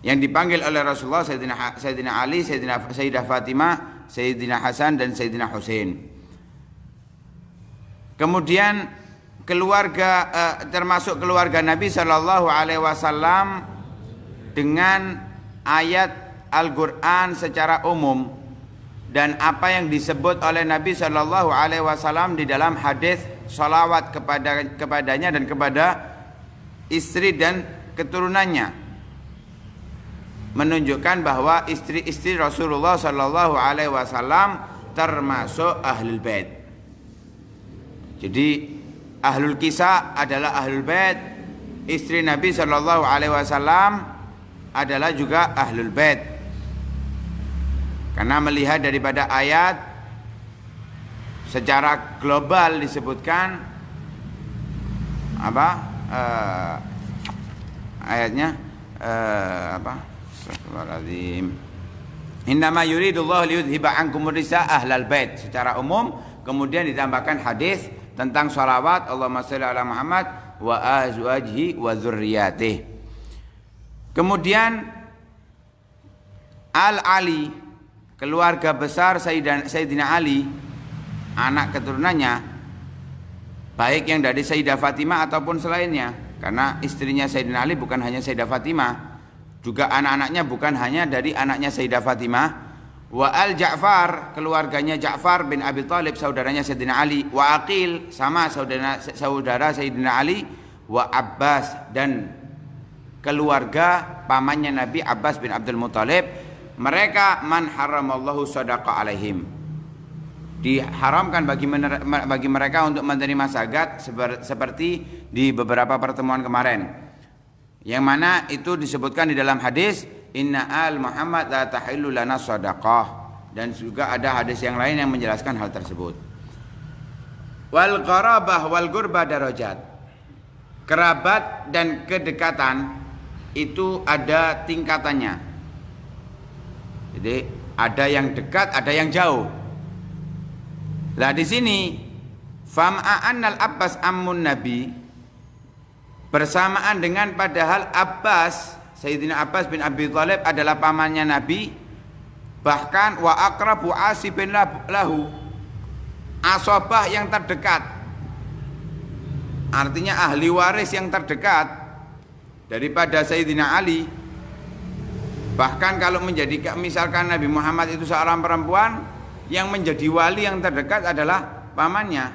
Yang dipanggil oleh Rasulullah Sayyidina Ali, Sayyidah Fatimah, Sayyidina Hasan dan Sayyidina Husain. Kemudian keluarga termasuk keluarga Nabi Shallallahu Alaihi Wasallam dengan ayat Al-Quran secara umum dan apa yang disebut oleh Nabi Shallallahu Alaihi Wasallam di dalam hadis sholawat kepadanya dan kepada istri dan keturunannya, menunjukkan bahwa istri-istri Rasulullah Shallallahu Alaihi Wasallam termasuk ahlul bait. Jadi ahlul kisah adalah ahlul bait, istri Nabi Shallallahu Alaihi Wasallam adalah juga ahlul bait. Karena melihat daripada ayat secara global disebutkan apa ayatnya apa? Astagfirullahaladzim. Innama yuridullahu liyudhiba ankumur risa ahlal bait secara umum, kemudian ditambahkan hadis tentang sholawat Allahumma sholli ala Muhammad wa azwajihi wa dzurriyyatihi. Kemudian Al-Ali, keluarga besar Sayyidina Ali, anak keturunannya, baik yang dari Sayyidah Fatimah ataupun selainnya, karena istrinya Sayyidina Ali bukan hanya Sayyidah Fatimah, juga anak-anaknya bukan hanya dari anaknya Sayyidah Fatimah. Wa al-Ja'far, keluarganya Ja'far bin Abi Thalib, saudaranya Sayyidina Ali. Wa Aqil, sama saudara Sayyidina Ali. Wa Abbas, dan keluarga pamannya Nabi Abbas bin Abdul Muthalib. Mereka man haramallahu sadaqa alaihim, diharamkan bagi mereka untuk menerima zakat, seperti di beberapa pertemuan kemarin, yang mana itu disebutkan di dalam hadis inna al Muhammad la tahillu lana sadaqah, dan juga ada hadis yang lain yang menjelaskan hal tersebut. Wal qarabah wal gurba darajat, kerabat dan kedekatan itu ada tingkatannya. Jadi ada yang dekat, ada yang jauh. Lah di sini fam'a'annal Abbas ammun Nabi, bersamaan dengan padahal Abbas, Sayyidina Abbas bin Abi Thalib adalah pamannya Nabi, bahkan wa aqrabu asibin lahu, asobah yang terdekat, artinya ahli waris yang terdekat daripada Sayyidina Ali. Bahkan kalau misalkan Nabi Muhammad itu seorang perempuan, yang menjadi wali yang terdekat adalah pamannya.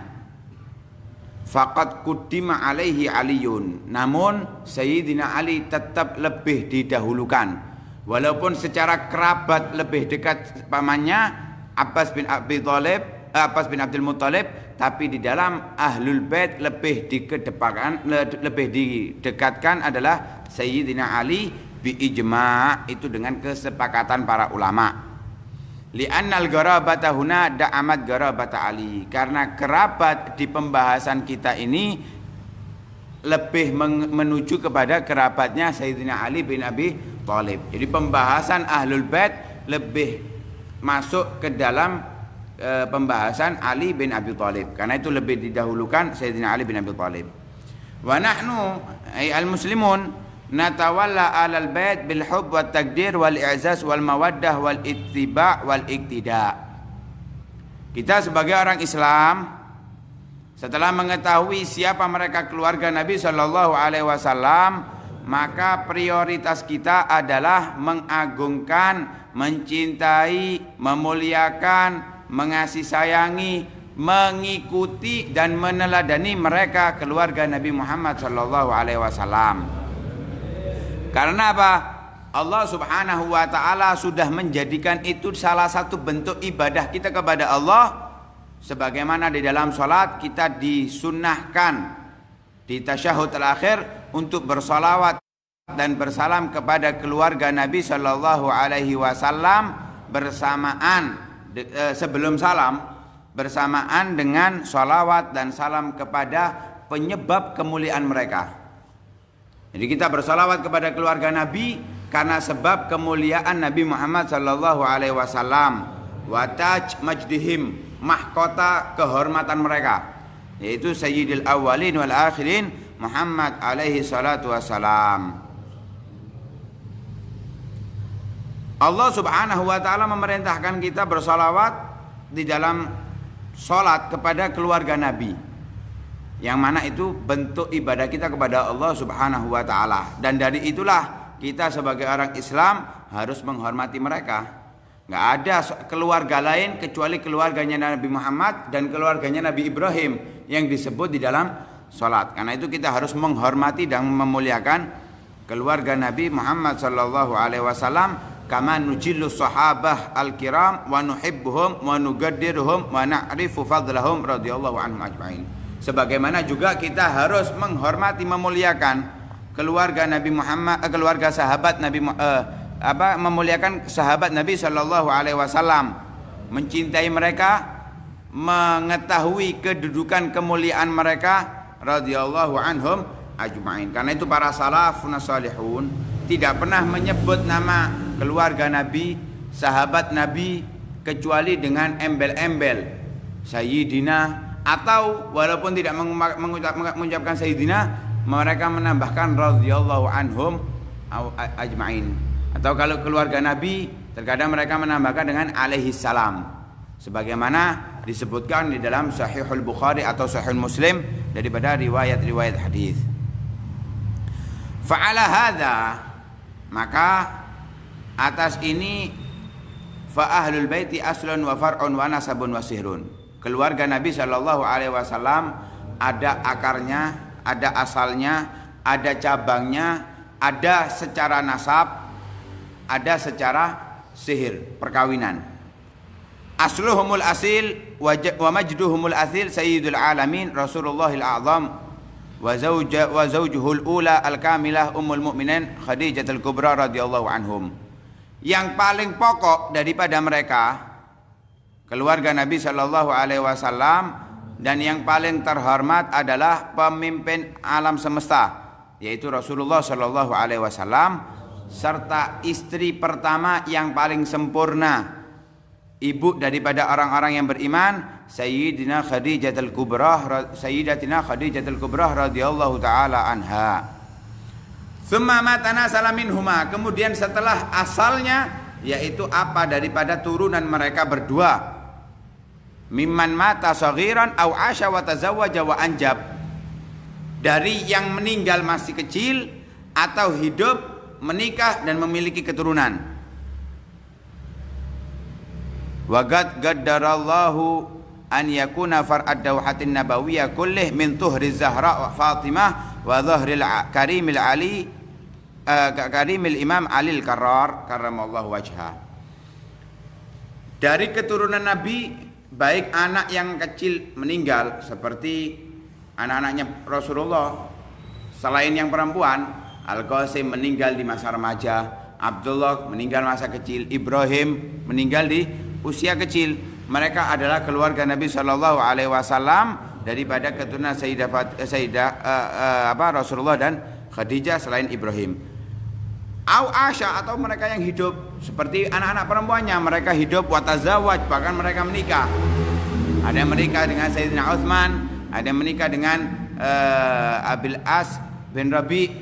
Faqad quddima alaihi aliyun, namun Sayyidina Ali tetap lebih didahulukan, walaupun secara kerabat lebih dekat pamannya Abbas bin Abdul Muthalib, tapi di dalam ahlul bait lebih didekatkan adalah Sayyidina Ali bi ijma', itu dengan kesepakatan para ulama. Li'annal garabata huna da'amat garabata Ali, karena kerabat di pembahasan kita ini lebih menuju kepada kerabatnya Sayyidina Ali bin Abi Thalib. Jadi pembahasan ahlul bait lebih masuk ke dalam pembahasan Ali bin Abi Thalib, karena itu lebih didahulukan Sayyidina Ali bin Abi Thalib. Wa nahnu ay al-muslimun natawalla alal bait bil hubb wat takdir wal i'zaz wal mawaddah wal ittiba' wal iktida. Kita sebagai orang Islam, setelah mengetahui siapa mereka keluarga Nabi Shallallahu Alaihi Wasallam, maka prioritas kita adalah mengagungkan, mencintai, memuliakan, mengasih sayangi, mengikuti dan meneladani mereka keluarga Nabi Muhammad Shallallahu Alaihi Wasallam. Karena apa? Allah Subhanahu wa taala sudah menjadikan itu salah satu bentuk ibadah kita kepada Allah, sebagaimana di dalam salat kita disunnahkan di tasyahud terakhir untuk bersalawat dan bersalam kepada keluarga Nabi Shallallahu Alaihi Wasallam bersamaan sebelum salam, bersamaan dengan salawat dan salam kepada penyebab kemuliaan mereka. Jadi kita bersalawat kepada keluarga Nabi karena sebab kemuliaan Nabi Muhammad sallallahu alaihi wasallam, wa taj majdihim, mahkota kehormatan mereka, yaitu sayyidil awwalin wal akhirin Muhammad alaihi salatu wasalam. Allah Subhanahu wa taala memerintahkan kita bersolawat di dalam solat kepada keluarga Nabi, yang mana itu bentuk ibadah kita kepada Allah Subhanahu wa taala. Dan dari itulah kita sebagai orang Islam harus menghormati mereka. Nggak ada keluarga lain kecuali keluarganya Nabi Muhammad dan keluarganya Nabi Ibrahim yang disebut di dalam solat. Karena itu kita harus menghormati dan memuliakan keluarga Nabi Muhammad sallallahu alaihi wasallam. Kama nujillu sahabah al-kiram wa nuhibbuhum wa nugaddiruhum wa na'rifu fadlahum radhiyallahu anhum ajma'in. Sebagaimana juga kita harus menghormati, memuliakan keluarga Nabi Muhammad, keluarga sahabat Nabi, memuliakan sahabat Nabi sallallahu alaihi wasallam, mencintai mereka, mengetahui kedudukan kemuliaan mereka radhiyallahu anhum ajma'in. Karena itu para salafun salihun tidak pernah menyebut nama keluarga Nabi, sahabat Nabi kecuali dengan embel-embel Sayyidina, atau walaupun tidak mengucapkan Sayyidina, mereka menambahkan radhiyallahu anhum ajma'in. Atau kalau keluarga Nabi terkadang mereka menambahkan dengan alaihi salam, sebagaimana disebutkan di dalam Sahihul Bukhari atau Sahih Muslim daripada riwayat-riwayat hadis. Fa'ala hadza, maka atas ini fa ahlul baiti aslun wa far'un wa nasabun wa sihrun. Keluarga Nabi sallallahu alaihi wasallam ada akarnya, ada asalnya, ada cabangnya, ada secara nasab, ada secara sihir, perkawinan. Asluhumul asil wa majduhumul asil sayyidul alamin Rasulullahil a'zam wa zawjuhul ula al-kamilah ummul mu'minin Khadijatul Kubra radhiyallahu anhum. Yang paling pokok daripada mereka keluarga Nabi sallallahu alaihi wasallam, dan yang paling terhormat adalah pemimpin alam semesta, yaitu Rasulullah sallallahu alaihi wasallam, serta istri pertama yang paling sempurna, ibu daripada orang-orang yang beriman, Sayyidatina Khadijatul Kubra radhiyallahu taala anha. Tsumma matana salaminhuma, kemudian setelah asalnya, yaitu apa daripada turunan mereka berdua, mimman mata saghiran au asya wa tazawwaja wa anjab, dari yang meninggal masih kecil atau hidup, menikah dan memiliki keturunan. Wa qad qaddarallahu an yakuna far'ad dawhatin nabawiyyah kullih min tuhri Zahra wa Fatimah wa dhahril karimil ali karimil Imam Ali al-Karrar karramallahu wajhah. Dari keturunan Nabi, baik anak yang kecil meninggal seperti anak-anaknya Rasulullah, selain yang perempuan, Al-Qasim meninggal di masa remaja, Abdullah meninggal masa kecil, Ibrahim meninggal di usia kecil. Mereka adalah keluarga Nabi sallallahu alaihi wasallam daripada keturunan Rasulullah dan Khadijah selain Ibrahim. Au asya, atau mereka yang hidup seperti anak-anak perempuannya, mereka hidup wa tazawwaj, bahkan mereka menikah. Ada yang menikah dengan Sayyidina Utsman, ada yang menikah dengan Abil As bin Rabi,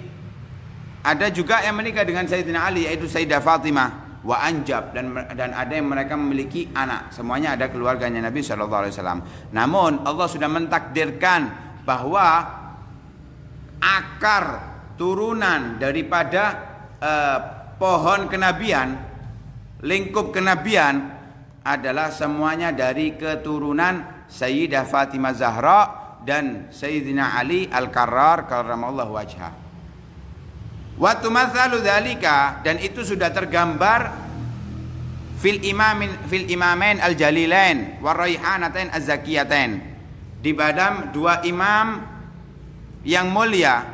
ada juga yang menikah dengan Sayyidina Ali yaitu Sayyidah Fatimah, wa anjab, dan ada yang mereka memiliki anak. Semuanya ada keluarganya Nabi sallallahu alaihi wasallam. Namun Allah sudah mentakdirkan bahwa akar turunan daripada pohon kenabian, lingkup kenabian adalah semuanya dari keturunan Sayyidah Fatimah Zahra dan Sayyidina Ali Al-Karrar karramallahu wajhah. Wa tumatsalu dzalika, dan itu sudah tergambar fil imamain al-jalilain wa raihanatain az-zakiyatain, di dalam dua imam yang mulia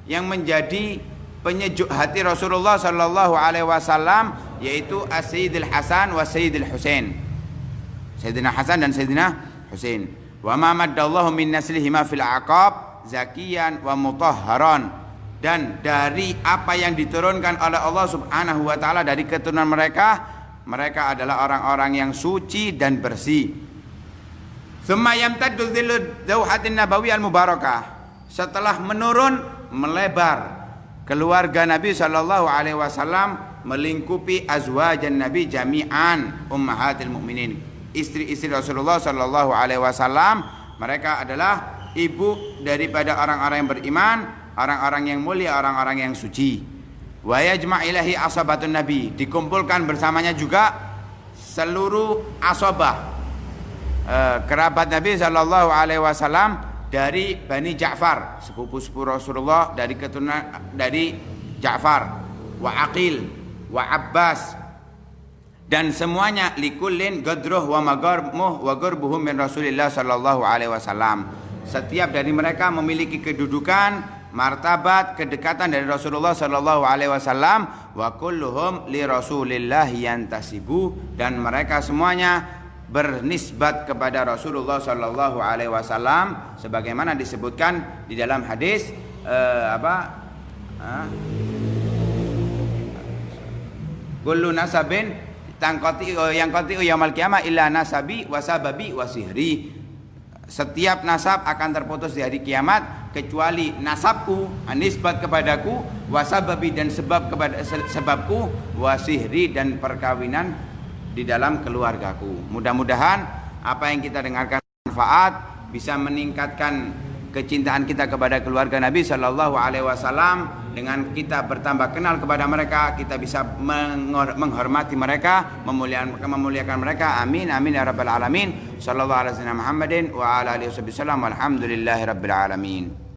yang menjadi penyejuk hati Rasulullah sallallahu alaihi wasallam, yaitu As-Sayyidil Hasan wa Sayyidil Husain, Sayyidina Hasan dan Sayyidina Husain. Wa ma maddallahu min naslihima fil aqab zakiyan wa mutahharan, dan dari apa yang diturunkan oleh Allah Subhanahu wa taala dari keturunan mereka, mereka adalah orang-orang yang suci dan bersih. Tsumma yamtaddu dhillu dawhatin nabawiyyah al-mubarakah, setelah menurun melebar keluarga Nabi sallallahu alaihi wasallam melingkupi azwajan Nabi jami'an ummahatil mukminin. Istri-istri Rasulullah sallallahu alaihi wasallam mereka adalah ibu daripada orang-orang yang beriman, orang-orang yang mulia, orang-orang yang suci. Wa yajma' ilahi asabatun Nabi, dikumpulkan bersamanya juga seluruh asabah kerabat Nabi sallallahu alaihi wasallam dari Bani Ja'far, sepupu-sepupu Rasulullah dari keturunan dari Ja'far, wa Aqil, wa Abbas, dan semuanya likullin gadruh wa magarmuh wa gurbuhum min Rasulillah sallallahu alaihi wasallam. Setiap dari mereka memiliki kedudukan, martabat, kedekatan dari Rasulullah sallallahu alaihi wasallam, wa kulluhum li Rasulillah yantasibu, dan mereka semuanya bernisbat kepada Rasulullah sallallahu alaihi wasallam sebagaimana disebutkan di dalam hadis kullu nasabin tangqati yang qati yaumil qiyamah illa nasabi wasababi wasihri. Setiap nasab akan terputus di hari kiamat kecuali nasabku, nisbat kepadaku, wasababi dan sebabku, wasihri dan perkawinan di dalam keluargaku. Mudah-mudahan apa yang kita dengarkan manfaat, bisa meningkatkan kecintaan kita kepada keluarga Nabi sallallahu alaihi wasallam. Dengan kita bertambah kenal kepada mereka, kita bisa menghormati mereka, memuliakan mereka. Amin amin ya rabbal alamin. Sallallahu alaihi wasallam Muhammadin wa ala alihi wasallam. Walhamdulillahirabbil alamin.